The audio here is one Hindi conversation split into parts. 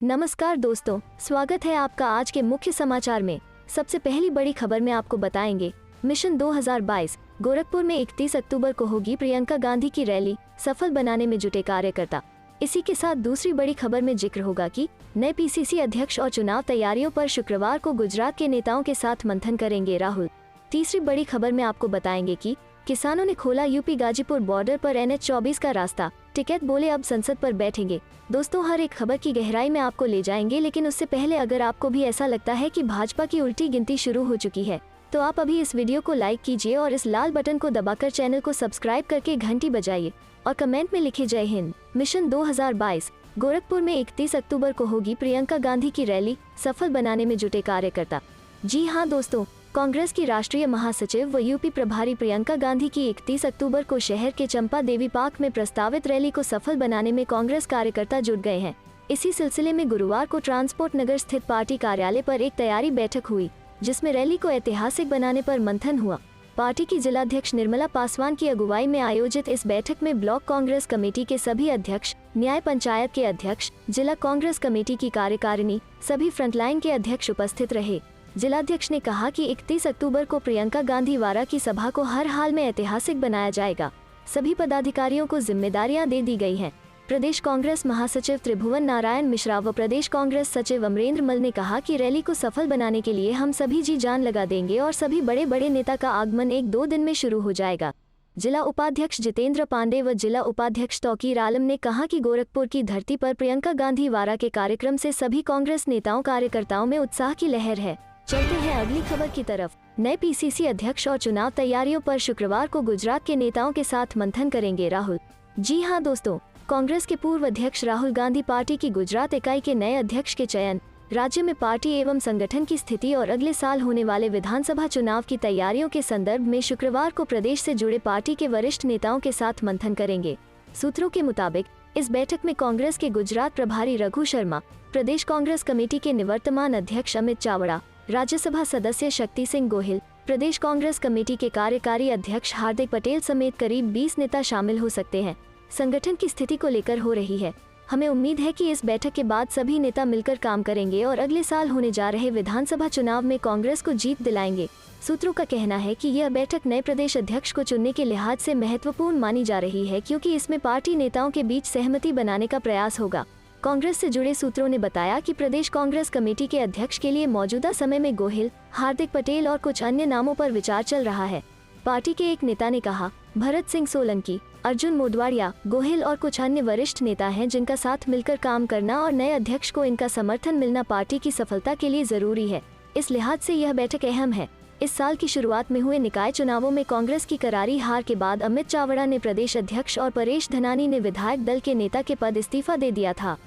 नमस्कार दोस्तों, स्वागत है आपका आज के मुख्य समाचार में। सबसे पहली बड़ी खबर में आपको बताएंगे, मिशन 2022 गोरखपुर में 31 अक्टूबर को होगी प्रियंका गांधी की रैली, सफल बनाने में जुटे कार्यकर्ता। इसी के साथ दूसरी बड़ी खबर में जिक्र होगा कि नए पीसीसी अध्यक्ष और चुनाव तैयारियों पर शुक्रवार को गुजरात के नेताओं के साथ मंथन करेंगे राहुल। तीसरी बड़ी खबर में आपको बताएंगे कि किसानों ने खोला यूपी गाजीपुर बॉर्डर पर NH-24 का रास्ता, टिकैत बोले अब संसद पर बैठेंगे। दोस्तों, हर एक खबर की गहराई में आपको ले जाएंगे, लेकिन उससे पहले अगर आपको भी ऐसा लगता है कि भाजपा की उल्टी गिनती शुरू हो चुकी है तो आप अभी इस वीडियो को लाइक कीजिए और इस लाल बटन को दबाकर चैनल को सब्सक्राइब करके घंटी बजाइए और कमेंट में लिखिए जय हिंद। मिशन 2022 गोरखपुर में 31 अक्टूबर को होगी प्रियंका गांधी की रैली, सफल बनाने में जुटे कार्यकर्ता। जी हाँ दोस्तों, कांग्रेस की राष्ट्रीय महासचिव व यूपी प्रभारी प्रियंका गांधी की 31 अक्टूबर को शहर के चंपा देवी पार्क में प्रस्तावित रैली को सफल बनाने में कांग्रेस कार्यकर्ता जुट गए हैं। इसी सिलसिले में गुरुवार को ट्रांसपोर्ट नगर स्थित पार्टी कार्यालय पर एक तैयारी बैठक हुई, जिसमें रैली को ऐतिहासिक बनाने पर मंथन हुआ। पार्टी की जिलाध्यक्ष निर्मला पासवान की अगुवाई में आयोजित इस बैठक में ब्लॉक कांग्रेस कमेटी के सभी अध्यक्ष, न्याय पंचायत के अध्यक्ष, जिला कांग्रेस कमेटी की कार्यकारिणी, सभी फ्रंटलाइन के अध्यक्ष उपस्थित रहे। जिलाध्यक्ष ने कहा कि 31 अक्टूबर को प्रियंका गांधी वारा की सभा को हर हाल में ऐतिहासिक बनाया जाएगा। सभी पदाधिकारियों को जिम्मेदारियां दे दी गई हैं। प्रदेश कांग्रेस महासचिव त्रिभुवन नारायण मिश्रा व प्रदेश कांग्रेस सचिव अमरेंद्र मल ने कहा कि रैली को सफल बनाने के लिए हम सभी जी जान लगा देंगे और सभी बड़े बड़े नेता का आगमन 1-2 दिन में शुरू हो जाएगा। जिला उपाध्यक्ष जितेंद्र पांडे व जिला उपाध्यक्ष तौकीर आलम ने कहा कि गोरखपुर की धरती पर प्रियंका गांधी वारा के कार्यक्रम से सभी कांग्रेस नेताओं कार्यकर्ताओं में उत्साह की लहर है। चलते हैं अगली खबर की तरफ। नए पीसीसी अध्यक्ष और चुनाव तैयारियों पर शुक्रवार को गुजरात के नेताओं के साथ मंथन करेंगे राहुल। जी हां दोस्तों, कांग्रेस के पूर्व अध्यक्ष राहुल गांधी पार्टी की गुजरात इकाई के नए अध्यक्ष के चयन, राज्य में पार्टी एवं संगठन की स्थिति और अगले साल होने वाले विधानसभा चुनाव की तैयारियों के संदर्भ में शुक्रवार को प्रदेश से जुड़े पार्टी के वरिष्ठ नेताओं के साथ मंथन करेंगे। सूत्रों के मुताबिक इस बैठक में कांग्रेस के गुजरात प्रभारी रघु शर्मा, प्रदेश कांग्रेस कमेटी के निवर्तमान अध्यक्ष अमित चावड़ा, राज्यसभा सदस्य शक्ति सिंह गोहिल, प्रदेश कांग्रेस कमेटी के कार्यकारी अध्यक्ष हार्दिक पटेल समेत करीब 20 नेता शामिल हो सकते हैं। संगठन की स्थिति को लेकर हो रही है। हमें उम्मीद है कि इस बैठक के बाद सभी नेता मिलकर काम करेंगे और अगले साल होने जा रहे विधानसभा चुनाव में कांग्रेस को जीत दिलाएंगे। सूत्रों का कहना है कि यह बैठक नए प्रदेश अध्यक्ष को चुनने के लिहाज से महत्वपूर्ण मानी जा रही है, क्योंकि इसमें पार्टी नेताओं के बीच सहमति बनाने का प्रयास होगा। कांग्रेस से जुड़े सूत्रों ने बताया कि प्रदेश कांग्रेस कमेटी के अध्यक्ष के लिए मौजूदा समय में गोहिल, हार्दिक पटेल और कुछ अन्य नामों पर विचार चल रहा है। पार्टी के एक नेता ने कहा, भरत सिंह सोलंकी, अर्जुन मोढवाडिया, गोहिल और कुछ अन्य वरिष्ठ नेता हैं जिनका साथ मिलकर काम करना और नए अध्यक्ष को इनका समर्थन मिलना पार्टी की सफलता के लिए जरूरी है। इस लिहाज से यह बैठक अहम है। इस साल की शुरुआत में हुए निकाय चुनावों में कांग्रेस की करारी हार के बाद अमित चावड़ा ने प्रदेश अध्यक्ष और परेश धनानी ने विधायक दल के नेता के पद इस्तीफा दे दिया था।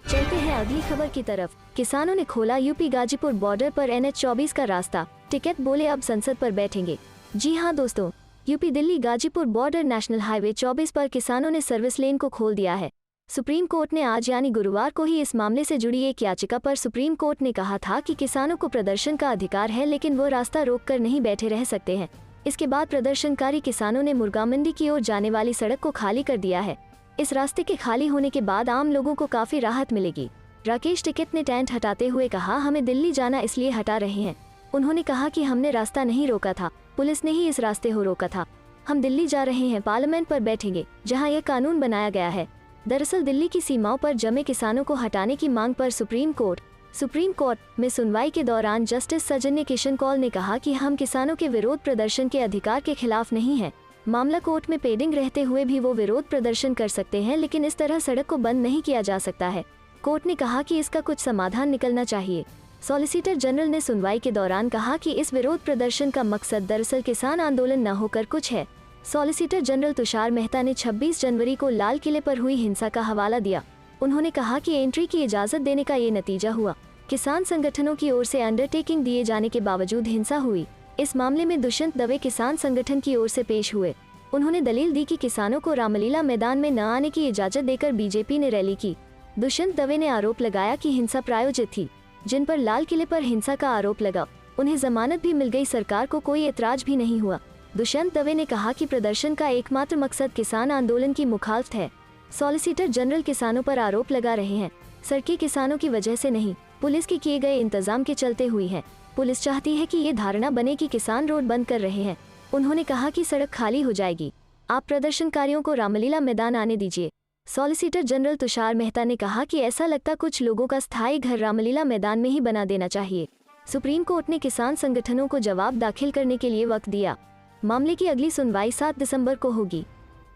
चलते हैं अगली खबर की तरफ। किसानों ने खोला यूपी गाजीपुर बॉर्डर पर NH-24 का रास्ता, टिकैत बोले अब संसद पर बैठेंगे। जी हां दोस्तों, UP Delhi Ghazipur border national highway 24 पर किसानों ने सर्विस लेन को खोल दिया है। सुप्रीम कोर्ट ने आज यानी गुरुवार को ही इस मामले से जुड़ी एक याचिका पर सुप्रीम कोर्ट ने कहा था कि किसानों को प्रदर्शन का अधिकार है, लेकिन वो रास्ता रोककर नहीं बैठे रह सकते हैं। इसके बाद प्रदर्शनकारी किसानों ने मुर्गा मंडी की ओर जाने वाली सड़क को खाली कर दिया है। इस रास्ते के खाली होने के बाद आम लोगों को काफी राहत मिलेगी। राकेश टिकैत ने टेंट हटाते हुए कहा, हमें दिल्ली जाना इसलिए हटा रहे हैं। उन्होंने कहा कि हमने रास्ता नहीं रोका था, पुलिस ने ही इस रास्ते को रोका था। हम दिल्ली जा रहे हैं, पार्लियामेंट पर बैठेंगे जहां यह कानून बनाया गया है। दरअसल दिल्ली की सीमाओं पर जमे किसानों को हटाने की मांग पर सुप्रीम कोर्ट में सुनवाई के दौरान जस्टिस सजन्य किशन कौल ने कहा कि हम किसानों के विरोध प्रदर्शन के अधिकार के खिलाफ नहीं हैं। मामला कोर्ट में पेंडिंग रहते हुए भी वो विरोध प्रदर्शन कर सकते हैं, लेकिन इस तरह सड़क को बंद नहीं किया जा सकता है। कोर्ट ने कहा कि इसका कुछ समाधान निकलना चाहिए। सॉलिसिटर जनरल ने सुनवाई के दौरान कहा कि इस विरोध प्रदर्शन का मकसद दरअसल किसान आंदोलन न होकर कुछ है। सॉलिसिटर जनरल तुषार मेहता ने 26 जनवरी को लाल किले पर हुई हिंसा का हवाला दिया। उन्होंने कहा कि एंट्री की इजाजत देने का ये नतीजा हुआ। किसान संगठनों की ओर से अंडरटेकिंग दिए जाने के बावजूद हिंसा हुई। इस मामले में दुष्यंत दवे किसान संगठन की ओर से पेश हुए। उन्होंने दलील दी कि किसानों को रामलीला मैदान में न आने की इजाजत देकर बीजेपी ने रैली की। दुष्यंत दवे ने आरोप लगाया कि हिंसा प्रायोजित थी। जिन पर लाल किले पर हिंसा का आरोप लगा, उन्हें जमानत भी मिल गई, सरकार को कोई एतराज भी नहीं हुआ। दुष्यंत दवे ने कहा कि प्रदर्शन का एकमात्र मकसद किसान आंदोलन की मुखालफत है। सॉलिसिटर जनरल किसानों पर आरोप लगा रहे हैं। सड़कें किसानों की वजह से नहीं, पुलिस के किए गए इंतजाम के चलते हुई हैं। पुलिस चाहती है कि ये धारणा बने कि किसान रोड बंद कर रहे हैं। उन्होंने कहा कि सड़क खाली हो जाएगी, आप प्रदर्शनकारियों को रामलीला मैदान आने दीजिए। सॉलिसिटर जनरल तुषार मेहता ने कहा कि ऐसा लगता कुछ लोगों का स्थायी घर रामलीला मैदान में ही बना देना चाहिए। सुप्रीम कोर्ट ने किसान संगठनों को जवाब दाखिल करने के लिए वक्त दिया। मामले की अगली सुनवाई 7 दिसंबर को होगी।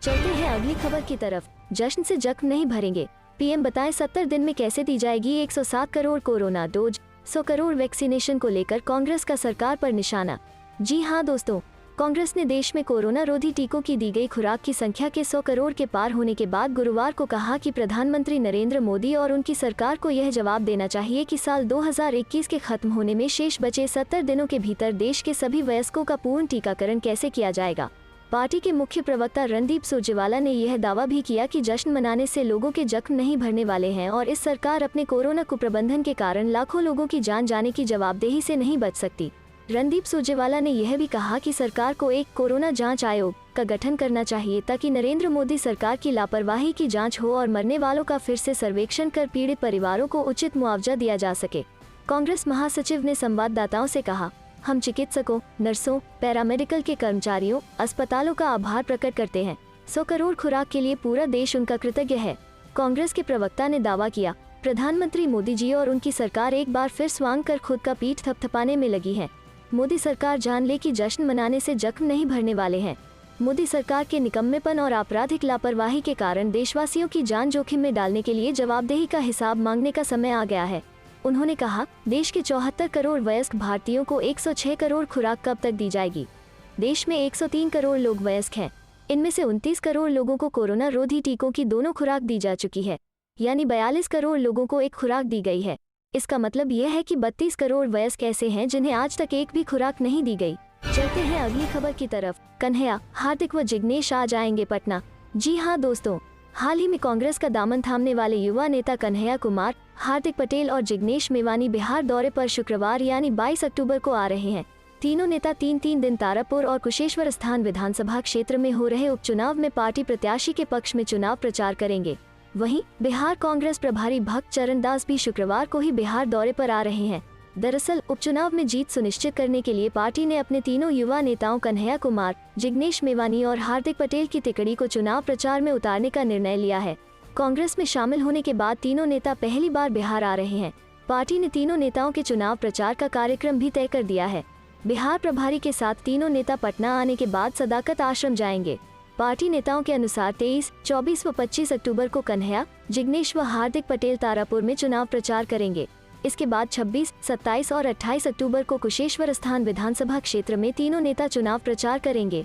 चलते हैं अगली खबर की तरफ। जश्न से जख्म नहीं भरेंगे, पीएम बताएं 70 दिन में कैसे दी जाएगी 107 crore corona dose. 100 crore vaccination को लेकर कांग्रेस का सरकार पर निशाना। जी हां दोस्तों, कांग्रेस ने देश में कोरोना रोधी टीकों की दी गई खुराक की संख्या के 100 करोड़ के पार होने के बाद गुरुवार को कहा कि प्रधानमंत्री नरेंद्र मोदी और उनकी सरकार को यह जवाब देना चाहिए कि साल 2021 के खत्म होने में शेष बचे 70 दिनों के भीतर देश के सभी वयस्कों का पूर्ण टीकाकरण कैसे किया जाएगा। पार्टी के मुख्य प्रवक्ता रणदीप सुरजेवाला ने यह दावा भी किया कि जश्न मनाने से लोगों के जख्म नहीं भरने वाले हैं और इस सरकार अपने कोरोना कुप्रबंधन के कारण लाखों लोगों की जान जाने की जवाबदेही से नहीं बच सकती। रणदीप सुरजेवाला ने यह भी कहा कि सरकार को एक कोरोना जांच आयोग का गठन करना चाहिए ताकि नरेंद्र मोदी सरकार की लापरवाही की जांच हो और मरने वालों का फिर से सर्वेक्षण कर पीड़ित परिवारों को उचित मुआवजा दिया जा सके। कांग्रेस महासचिव ने संवाददाताओं से कहा, हम चिकित्सकों, नर्सों, पैरामेडिकल के कर्मचारियों, अस्पतालों का आभार प्रकट करते हैं। 100 करोड़ खुराक के लिए पूरा देश उनका कृतज्ञ है। कांग्रेस के प्रवक्ता ने दावा किया, प्रधानमंत्री मोदी जी और उनकी सरकार एक बार फिर स्वांग कर खुद का पीठ थपथपाने में लगी है। मोदी सरकार जान ले कि जश्न मनाने से जख्म नहीं भरने वाले हैं। मोदी सरकार के निकम्मेपन और आपराधिक लापरवाही के कारण देशवासियों की जान जोखिम में डालने के लिए जवाबदेही का हिसाब मांगने का समय आ गया है। उन्होंने कहा, देश के 74 करोड़ वयस्क भारतीयों को 106 करोड़ खुराक कब तक दी जाएगी। देश में 103 करोड़ लोग वयस्क हैं। इनमें से 29 करोड़ लोगों को कोरोना रोधी टीकों की दोनों खुराक दी जा चुकी है, यानी 42 करोड़ लोगों को एक खुराक दी गई है। इसका मतलब यह है कि 32 करोड़ वयस्क ऐसे हैं जिन्हें आज तक एक भी खुराक नहीं दी गई। चलते हैं अगली खबर की तरफ। कन्हैया, हार्दिक व जिग्नेश आ जाएंगे पटना। जी हां दोस्तों, हाल ही में कांग्रेस का दामन थामने वाले युवा नेता कन्हैया कुमार, हार्दिक पटेल और जिग्नेश मेवानी बिहार दौरे पर शुक्रवार यानी 22 अक्टूबर को आ रहे हैं। तीनों नेता 3 दिन तारापुर और कुशेश्वर स्थान विधानसभा क्षेत्र में हो रहे उपचुनाव में पार्टी प्रत्याशी के पक्ष में चुनाव प्रचार करेंगे। वहीं बिहार कांग्रेस प्रभारी भक्त चरण दास भी शुक्रवार को ही बिहार दौरे पर आ रहे हैं। दरअसल उपचुनाव में जीत सुनिश्चित करने के लिए पार्टी ने अपने तीनों युवा नेताओं कन्हैया कुमार, जिग्नेश मेवानी और हार्दिक पटेल की तिकड़ी को चुनाव प्रचार में उतारने का निर्णय लिया है। कांग्रेस में शामिल होने के बाद तीनों नेता पहली बार बिहार आ रहे हैं। पार्टी ने तीनों नेताओं के चुनाव प्रचार का कार्यक्रम भी तय कर दिया है। बिहार प्रभारी के साथ तीनों नेता पटना आने के बाद सदाकत आश्रम जाएंगे। पार्टी नेताओं के अनुसार 23, 24 व 25 अक्टूबर को कन्हैया, जिग्नेश व हार्दिक पटेल तारापुर में चुनाव प्रचार करेंगे। इसके बाद 26, 27 और 28 अक्टूबर को कुशेश्वर स्थान विधानसभा क्षेत्र में तीनों नेता चुनाव प्रचार करेंगे।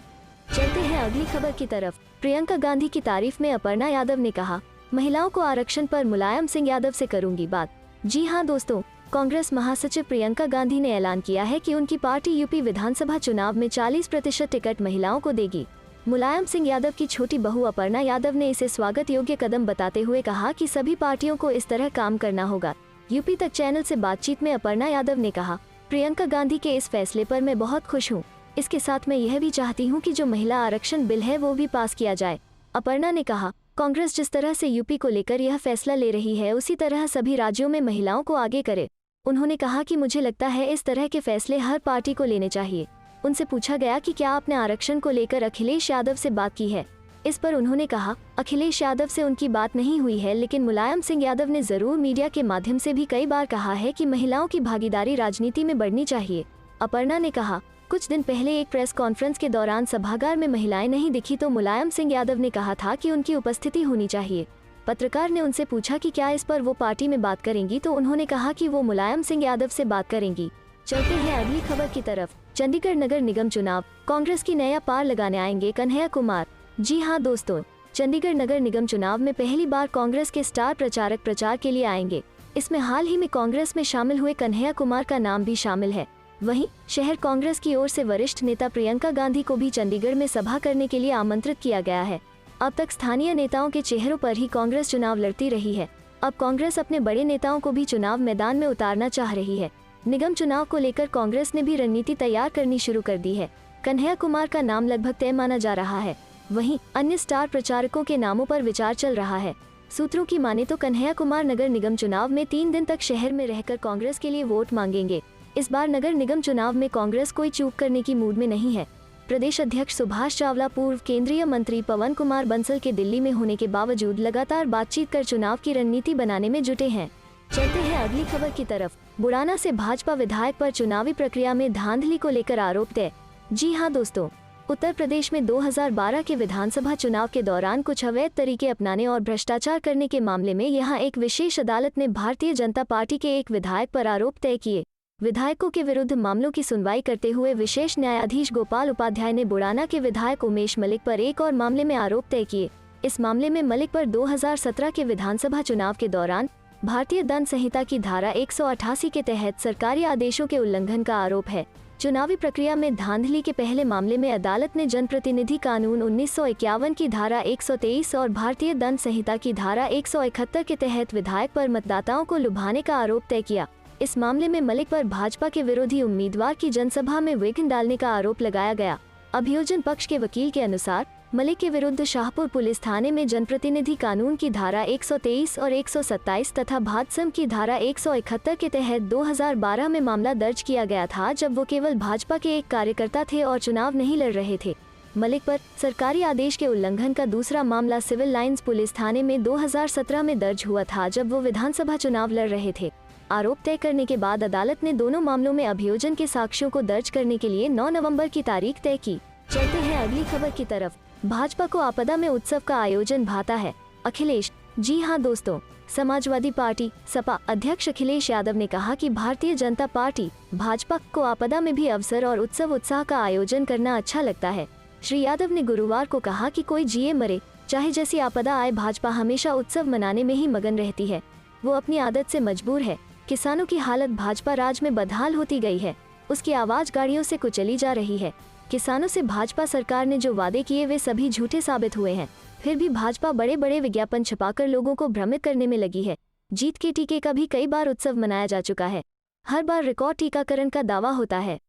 चलते हैं अगली खबर की तरफ। प्रियंका गांधी की तारीफ में अपर्णा यादव ने कहा, महिलाओं को आरक्षण पर मुलायम सिंह यादव से करूंगी बात। जी हां दोस्तों, कांग्रेस महासचिव प्रियंका गांधी ने ऐलान किया है कि उनकी पार्टी यूपी विधानसभा चुनाव में 40% टिकट महिलाओं को देगी। मुलायम सिंह यादव की छोटी बहू अपर्णा यादव ने इसे स्वागत योग्य कदम बताते हुए कहा कि सभी पार्टियों को इस तरह काम करना होगा। यूपी तक चैनल से बातचीत में अपर्णा यादव ने कहा, प्रियंका गांधी के इस फैसले पर मैं बहुत खुश हूं। इसके साथ मैं यह भी चाहती हूं कि जो महिला आरक्षण बिल है वो भी पास किया जाए। अपर्णा ने कहा, कांग्रेस जिस तरह से यूपी को लेकर यह फैसला ले रही है उसी तरह सभी राज्यों में महिलाओं को आगे करे। उन्होंने कहा कि मुझे लगता है इस तरह के फैसले हर पार्टी को लेने चाहिए। उनसे पूछा गया कि क्या आपने आरक्षण को लेकर अखिलेश यादव से बात की है। इस पर उन्होंने कहा, अखिलेश यादव से उनकी बात नहीं हुई है, लेकिन मुलायम सिंह यादव ने जरूर मीडिया के माध्यम से भी कई बार कहा है कि महिलाओं की भागीदारी राजनीति में बढ़नी चाहिए। अपर्णा ने कहा, कुछ दिन पहले एक प्रेस कॉन्फ्रेंस के दौरान सभागार में महिलाएं नहीं दिखी तो मुलायम सिंह यादव ने कहा था कि उनकी उपस्थिति होनी चाहिए। पत्रकार ने उनसे पूछा कि क्या इस पर वो पार्टी में बात करेंगी तो उन्होंने कहा कि वो मुलायम सिंह यादव से बात करेंगी। चलते हैं अगली खबर की तरफ। चंडीगढ़ नगर निगम चुनाव, कांग्रेस की नया पार लगाने आएंगे कन्हैया कुमार। जी हां दोस्तों, चंडीगढ़ नगर निगम चुनाव में पहली बार कांग्रेस के स्टार प्रचारक प्रचार के लिए आएंगे। इसमें हाल ही में कांग्रेस में शामिल हुए कन्हैया कुमार का नाम भी शामिल है। वहीं शहर कांग्रेस की ओर से वरिष्ठ नेता प्रियंका गांधी को भी चंडीगढ़ में सभा करने के लिए आमंत्रित किया गया है। अब तक स्थानीय नेताओं के चेहरों पर ही कांग्रेस चुनाव लड़ती रही है। अब कांग्रेस अपने बड़े नेताओं को भी चुनाव मैदान में उतारना चाह रही है। निगम चुनाव को लेकर कांग्रेस ने भी रणनीति तैयार करनी शुरू कर दी है। कन्हैया कुमार का नाम लगभग तय माना जा रहा है। वहीं अन्य स्टार प्रचारकों के नामों पर विचार चल रहा है। सूत्रों की माने तो कन्हैया कुमार नगर निगम चुनाव में 3 दिन तक शहर में रहकर कांग्रेस के लिए वोट मांगेंगे। इस बार नगर निगम चुनाव में कांग्रेस कोई चूक करने की मूड में नहीं है। प्रदेश अध्यक्ष सुभाष चावला पूर्व केंद्रीय मंत्री पवन कुमार बंसल के दिल्ली में होने के बावजूद लगातार बातचीत कर चुनाव की रणनीति बनाने में जुटे हैं। चलते हैं अगली खबर की तरफ। बुड़ाना से भाजपा विधायक पर चुनावी प्रक्रिया में धांधली को लेकर आरोप तय। जी हां दोस्तों, उत्तर प्रदेश में 2012 के विधानसभा चुनाव के दौरान कुछ अवैध तरीके अपनाने और भ्रष्टाचार करने के मामले में यहां एक विशेष अदालत ने भारतीय जनता पार्टी के एक विधायक पर आरोप तय किए। विधायकों के विरुद्ध मामलों की सुनवाई करते हुए विशेष न्यायाधीश गोपाल उपाध्याय ने बुड़ाना के विधायक उमेश मलिक पर एक और मामले में आरोप तय किए। इस मामले में मलिक पर 2017 के विधानसभा चुनाव के दौरान भारतीय दंड संहिता की धारा 188 के तहत सरकारी आदेशों के उल्लंघन का आरोप है। चुनावी प्रक्रिया में धांधली के पहले मामले में अदालत ने जनप्रतिनिधि कानून 1951 की धारा 123 और भारतीय दंड संहिता की धारा 171 के तहत विधायक पर मतदाताओं को लुभाने का आरोप तय किया। इस मामले में मलिक पर भाजपा के विरोधी उम्मीदवार की जनसभा में विघ्न डालने का आरोप लगाया गया। अभियोजन पक्ष के वकील के अनुसार मलिक के विरुद्ध शाहपुर पुलिस थाने में जनप्रतिनिधि कानून की धारा 123 और 127 तथा भाजसम की धारा 171 के तहत 2012 में मामला दर्ज किया गया था, जब वो केवल भाजपा के एक कार्यकर्ता थे और चुनाव नहीं लड़ रहे थे। मलिक पर सरकारी आदेश के उल्लंघन का दूसरा मामला सिविल लाइंस पुलिस थाने में 2017 में दर्ज हुआ था, जब वो विधानसभा चुनाव लड़ रहे थे। आरोप तय करने के बाद अदालत ने दोनों मामलों में अभियोजन के साक्ष्यों को दर्ज करने के लिए 9 नवंबर की तारीख तय की। चलते हैं अगली खबर की तरफ। भाजपा को आपदा में उत्सव का आयोजन भाता है, अखिलेश। जी हां दोस्तों, समाजवादी पार्टी सपा अध्यक्ष अखिलेश यादव ने कहा कि भारतीय जनता पार्टी भाजपा को आपदा में भी अवसर और उत्साह का आयोजन करना अच्छा लगता है। श्री यादव ने गुरुवार को कहा कि कोई जिए मरे चाहे जैसी आपदा आए, भाजपा हमेशा उत्सव मनाने में ही मगन रहती है। वो अपनी आदत से मजबूर है। किसानों की हालत भाजपा राज में बदहाल होती गई है। उसकी आवाज गाड़ियों से कुचली जा रही है। किसानों से भाजपा सरकार ने जो वादे किए वे सभी झूठे साबित हुए हैं। फिर भी भाजपा बड़े बड़े विज्ञापन छपाकर लोगों को भ्रमित करने में लगी है। जीत के टीके का भी कई बार उत्सव मनाया जा चुका है। हर बार रिकॉर्ड टीकाकरण का दावा होता है।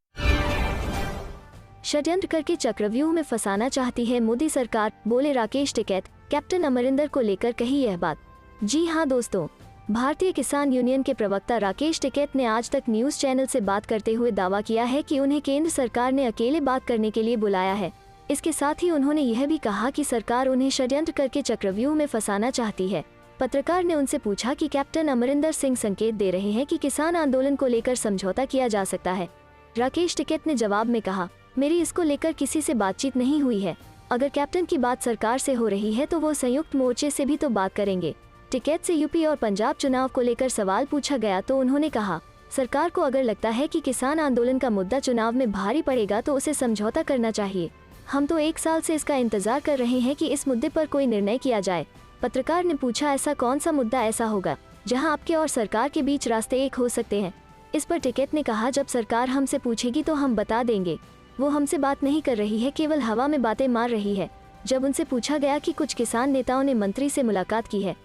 षड्यंत्र करके चक्रव्यूह में फंसाना चाहती है मोदी सरकार, बोले राकेश टिकैत। कैप्टन अमरिंदर को लेकर कही यह बात। जी हां दोस्तों, भारतीय किसान यूनियन के प्रवक्ता राकेश टिकैत ने आज तक न्यूज चैनल से बात करते हुए दावा किया है कि उन्हें केंद्र सरकार ने अकेले बात करने के लिए बुलाया है। इसके साथ ही उन्होंने यह भी कहा कि सरकार उन्हें षड्यंत्र करके चक्रव्यूह में फंसाना चाहती है। पत्रकार ने उनसे पूछा कि कैप्टन अमरिंदर सिंह संकेत दे रहे हैं कि किसान आंदोलन को लेकर समझौता किया जा सकता है। राकेश टिकैत ने जवाब में कहा, मेरी इसको लेकर किसी से बातचीत नहीं हुई है। अगर कैप्टन की बात सरकार से हो रही है तो वो संयुक्त मोर्चे से भी तो बात करेंगे। टिकैत से यूपी और पंजाब चुनाव को लेकर सवाल पूछा गया तो उन्होंने कहा, सरकार को अगर लगता है कि किसान आंदोलन का मुद्दा चुनाव में भारी पड़ेगा तो उसे समझौता करना चाहिए। हम तो 1 साल से इसका इंतजार कर रहे हैं कि इस मुद्दे पर कोई निर्णय किया जाए। पत्रकार ने पूछा, ऐसा कौन सा मुद्दा ऐसा होगा जहां आपके और सरकार के बीच रास्ते एक हो सकते हैं? इस पर टिकैत ने कहा, जब सरकार हमसे पूछेगी तो हम बता देंगे। वो हमसे बात नहीं कर रही है, केवल हवा में बातें मार रही है। जब उनसे पूछा गया कि कुछ किसान नेताओं ने मंत्री से मुलाकात की है,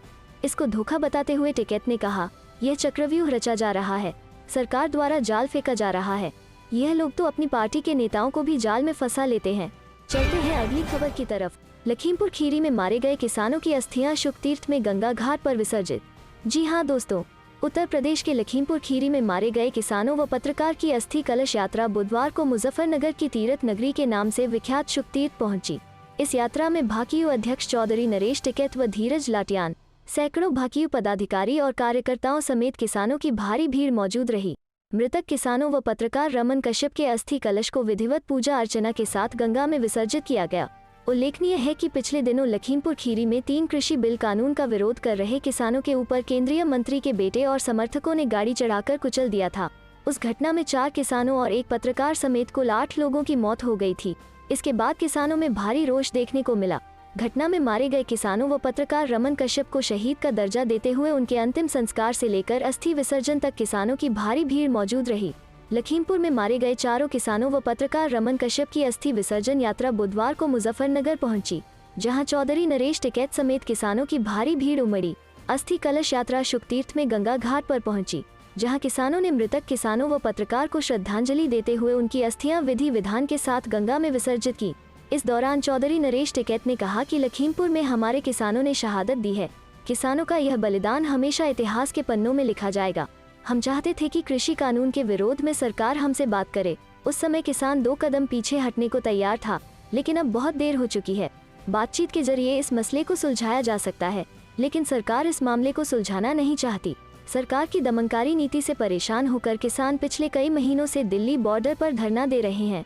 इसको धोखा बताते हुए टिकैत ने कहा, यह चक्रव्यूह रचा जा रहा है, सरकार द्वारा जाल फेंका जा रहा है। यह लोग तो अपनी पार्टी के नेताओं को भी जाल में फंसा लेते हैं। चलते हैं अगली खबर की तरफ। लखीमपुर खीरी में मारे गए किसानों की अस्थियां शुकतीर्थ में गंगा घाट पर विसर्जित। जी हां दोस्तों, उत्तर प्रदेश के लखीमपुर खीरी में मारे गए किसानों व पत्रकार की अस्थि कलश यात्रा बुधवार को मुजफ्फरनगर की तीर्थ नगरी के नाम से विख्यात शुकतीर्थ पहुंची। इस यात्रा में भाकियू अध्यक्ष चौधरी नरेश टिकैत व धीरज लाटियान, सैकड़ों भाकियू पदाधिकारी और कार्यकर्ताओं समेत किसानों की भारी भीड़ मौजूद रही। मृतक किसानों व पत्रकार रमन कश्यप के अस्थि कलश को विधिवत पूजा अर्चना के साथ गंगा में विसर्जित किया गया। उल्लेखनीय है कि पिछले दिनों लखीमपुर खीरी में 3 कृषि बिल कानून का विरोध कर रहे किसानों के ऊपर केंद्रीय मंत्री के बेटे और समर्थकों ने गाड़ी चढ़ाकर कुचल दिया था। उस घटना में 4 किसानों और 1 पत्रकार समेत कुल 8 लोगों की मौत हो गई थी। इसके बाद किसानों में भारी रोष देखने को मिला। घटना में मारे गए किसानों व पत्रकार रमन कश्यप को शहीद का दर्जा देते हुए उनके अंतिम संस्कार से लेकर अस्थि विसर्जन तक किसानों की भारी भीड़ मौजूद रही। लखीमपुर में मारे गए 4 किसानों व पत्रकार रमन कश्यप की अस्थि विसर्जन यात्रा बुधवार को मुजफ्फरनगर पहुंची, जहां चौधरी नरेश टिकैत समेत किसानों की भारी भीड़ उमड़ी। अस्थि कलश यात्रा शुकतीर्थ में गंगा घाट पर पहुंची, जहां किसानों ने मृतक किसानों व पत्रकार को श्रद्धांजलि देते हुए उनकी अस्थियां विधि विधान के साथ गंगा में विसर्जित की। इस दौरान चौधरी नरेश टिकैत ने कहा कि लखीमपुर में हमारे किसानों ने शहादत दी है। किसानों का यह बलिदान हमेशा इतिहास के पन्नों में लिखा जाएगा। हम चाहते थे कि कृषि कानून के विरोध में सरकार हमसे बात करे। उस समय किसान 2 कदम पीछे हटने को तैयार था, लेकिन अब बहुत देर हो चुकी है। बातचीत के जरिए इस मसले को सुलझाया जा सकता है, लेकिन सरकार इस मामले को सुलझाना नहीं चाहती। सरकार की दमनकारी नीति से परेशान होकर किसान पिछले कई महीनों से दिल्ली बॉर्डर पर धरना दे रहे हैं।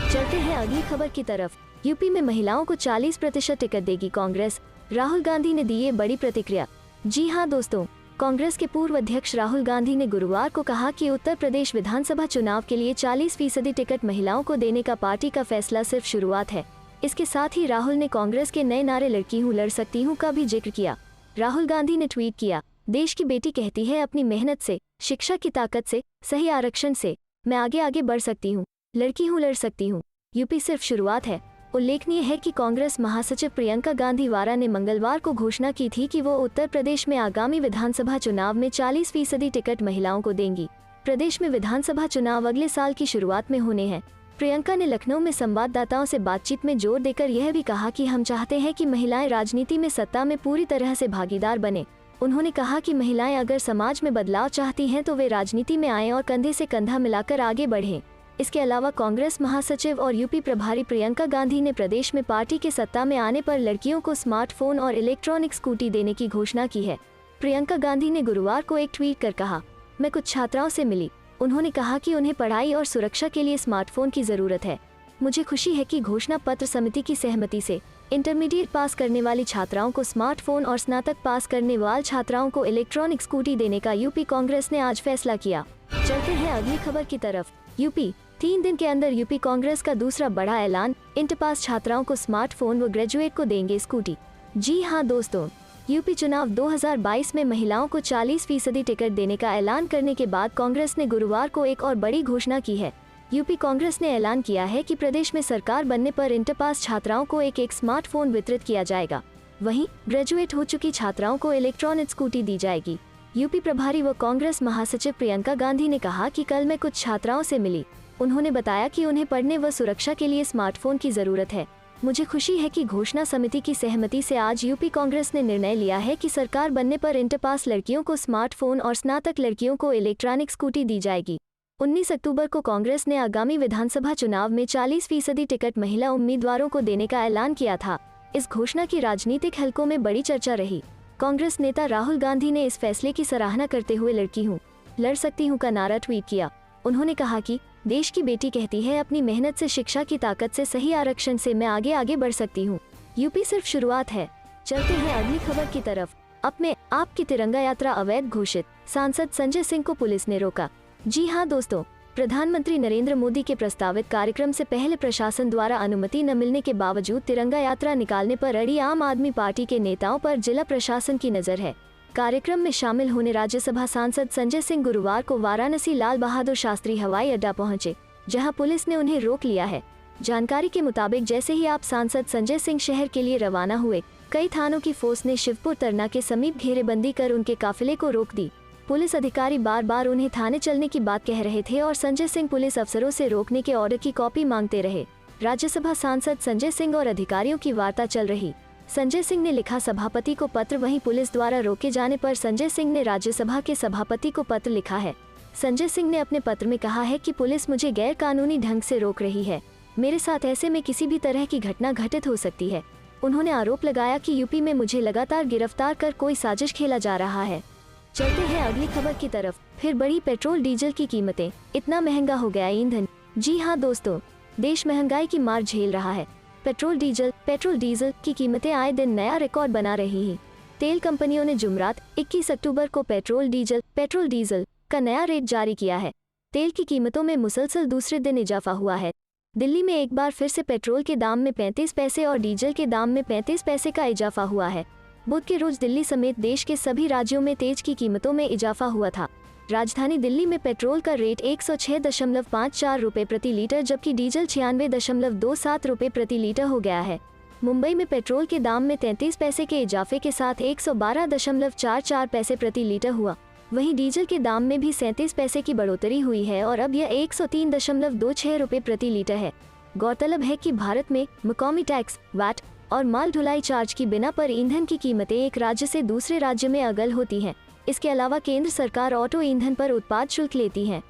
चलते हैं अगली खबर की तरफ। यूपी में महिलाओं को 40% टिकट देगी कांग्रेस, राहुल गांधी ने दी ये बड़ी प्रतिक्रिया। जी हां दोस्तों, कांग्रेस के पूर्व अध्यक्ष राहुल गांधी ने गुरुवार को कहा कि उत्तर प्रदेश विधानसभा चुनाव के लिए 40% टिकट महिलाओं को देने का पार्टी का फैसला सिर्फ शुरुआत है। इसके साथ ही राहुल ने कांग्रेस के नए नारे लड़की हूँ लड़ सकती हूँ का भी जिक्र किया। राहुल गांधी ने ट्वीट किया, देश की बेटी कहती है अपनी मेहनत से, शिक्षा की ताकत से, सही आरक्षण से मैं आगे आगे बढ़ सकती हूँ, लड़की हूँ लड़ सकती हूँ। यूपी सिर्फ शुरुआत है। उल्लेखनीय है कि कांग्रेस महासचिव प्रियंका गांधी वारा ने मंगलवार को घोषणा की थी कि वो उत्तर प्रदेश में आगामी विधानसभा चुनाव में 40% टिकट महिलाओं को देंगी। प्रदेश में विधानसभा चुनाव अगले साल की शुरुआत में होने हैं। प्रियंका ने लखनऊ में संवाददाताओं से बातचीत में जोर देकर यह भी कहा कि हम चाहते हैं कि महिलाएं राजनीति में सत्ता में पूरी तरह से भागीदार बने। उन्होंने कहा कि महिलाएं अगर समाज में बदलाव चाहती हैं तो वे राजनीति में आएं और कंधे से कंधा मिलाकर आगे बढ़ें। इसके अलावा कांग्रेस महासचिव और यूपी प्रभारी प्रियंका गांधी ने प्रदेश में पार्टी के सत्ता में आने पर लड़कियों को स्मार्टफोन और इलेक्ट्रॉनिक स्कूटी देने की घोषणा की है। प्रियंका गांधी ने गुरुवार को एक ट्वीट कर कहा, मैं कुछ छात्राओं से मिली। उन्होंने कहा कि उन्हें पढ़ाई और सुरक्षा के लिए स्मार्टफोन की जरूरत है। मुझे खुशी है कि घोषणा पत्र समिति की सहमति से इंटरमीडिएट पास करने वाली छात्राओं को स्मार्टफोन और स्नातक पास करने वाली छात्राओं को इलेक्ट्रॉनिक स्कूटी देने का यूपी कांग्रेस ने आज फैसला किया। चलते हैं अगली खबर की तरफ। यूपी 3 दिन के अंदर यूपी कांग्रेस का दूसरा बड़ा ऐलान, इंटर पास छात्राओं को स्मार्टफोन व ग्रेजुएट को देंगे स्कूटी। जी हां दोस्तों, यूपी चुनाव 2022 में महिलाओं को 40% टिकट देने का ऐलान करने के बाद कांग्रेस ने गुरुवार को एक और बड़ी घोषणा की है। यूपी कांग्रेस ने ऐलान किया है कि प्रदेश में सरकार बनने पर इंटर पास छात्राओं को एक स्मार्टफोन वितरित किया जाएगा। वहीं ग्रेजुएट हो चुकी छात्राओं को इलेक्ट्रॉनिक स्कूटी दी जाएगी। यूपी प्रभारी व कांग्रेस महासचिव प्रियंका गांधी ने कहा कि कल मैं कुछ छात्राओं से मिली। उन्होंने बताया कि उन्हें पढ़ने व सुरक्षा के लिए स्मार्टफोन की जरूरत है। मुझे खुशी है कि घोषणा समिति की सहमति से आज यूपी कांग्रेस ने निर्णय लिया है कि सरकार बनने पर इंटर पास लड़कियों को स्मार्टफोन और स्नातक लड़कियों को इलेक्ट्रॉनिक स्कूटी दी जाएगी। 19 अक्टूबर को कांग्रेस ने आगामी विधानसभा चुनाव में 40% टिकट महिला उम्मीदवारों को देने का ऐलान किया था। इस घोषणा की राजनीतिक हलकों में बड़ी चर्चा रही। कांग्रेस नेता राहुल गांधी ने इस फैसले की सराहना करते हुए लड़की हूँ लड़ सकती हूँ का नारा ट्वीट किया। उन्होंने कहा कि देश की बेटी कहती है अपनी मेहनत से, शिक्षा की ताकत से, सही आरक्षण से मैं आगे आगे बढ़ सकती हूँ। यूपी सिर्फ शुरुआत है। चलते हैं अगली खबर की तरफ। अब में आपकी तिरंगा यात्रा अवैध घोषित, सांसद संजय सिंह को पुलिस ने रोका। जी हां दोस्तों, प्रधानमंत्री नरेंद्र मोदी के प्रस्तावित कार्यक्रम से पहले प्रशासन द्वारा अनुमति न मिलने के बावजूद तिरंगा यात्रा निकालने पर अड़ी आम आदमी पार्टी के नेताओं पर जिला प्रशासन की नजर है। कार्यक्रम में शामिल होने राज्यसभा सांसद संजय सिंह गुरुवार को वाराणसी लाल बहादुर शास्त्री हवाई अड्डा पहुंचे, जहां पुलिस ने उन्हें रोक लिया है। जानकारी के मुताबिक जैसे ही आप सांसद संजय सिंह शहर के लिए रवाना हुए, कई थानों की फोर्स ने शिवपुर तरना के समीप घेरेबंदी कर उनके काफिले को रोक दी। पुलिस अधिकारी बार बार उन्हें थाने चलने की बात कह रहे थे और संजय सिंह पुलिस अफसरों से रोकने के ऑर्डर की कॉपी मांगते रहे। राज्यसभा सांसद संजय सिंह और अधिकारियों की वार्ता चल रही। संजय सिंह ने लिखा सभापति को पत्र, वहीं पुलिस द्वारा रोके जाने पर संजय सिंह ने राज्यसभा के सभापति को पत्र लिखा है। संजय सिंह ने अपने पत्र में कहा है कि पुलिस मुझे गैर कानूनी ढंग से रोक रही है। मेरे साथ ऐसे में किसी भी तरह की घटना घटित हो सकती है। उन्होंने आरोप लगाया कि यूपी में मुझे लगातार गिरफ्तार कर कोई साजिश खेला जा रहा है। चलते हैं अगली खबर की तरफ। फिर बढ़ी पेट्रोल डीजल की कीमतें, इतना महंगा हो गया ईंधन। जी हाँ दोस्तों, देश महंगाई की मार झेल रहा है। पेट्रोल डीजल की कीमतें आए दिन नया रिकॉर्ड बना रही हैं। तेल कंपनियों ने जुमरात 21 अक्टूबर को पेट्रोल डीजल का नया रेट जारी किया है। तेल की कीमतों में मुसलसल दूसरे दिन इजाफा हुआ है। दिल्ली में एक बार फिर से पेट्रोल के दाम में 35 पैसे और डीजल के दाम में 35 पैसे का इजाफा हुआ है। बुध के रोज दिल्ली समेत देश के सभी राज्यों में तेल की कीमतों में इजाफा हुआ था। राजधानी दिल्ली में पेट्रोल का रेट 106.54 रुपये प्रति लीटर, जबकि डीजल 96.27 रुपये प्रति लीटर हो गया है। मुंबई में पेट्रोल के दाम में 33 पैसे के इजाफे के साथ 112.44 पैसे प्रति लीटर हुआ। वहीं डीजल के दाम में भी 37 पैसे की बढ़ोतरी हुई है और अब यह 103.26 रुपये प्रति लीटर है। गौरतलब है कि भारत में मकामी टैक्स वैट और माल ढुलाई चार्ज की बिना पर ईंधन की कीमतें एक राज्य से दूसरे राज्य में अगल होती हैं। इसके अलावा केंद्र सरकार ऑटो ईंधन पर उत्पाद शुल्क लेती है।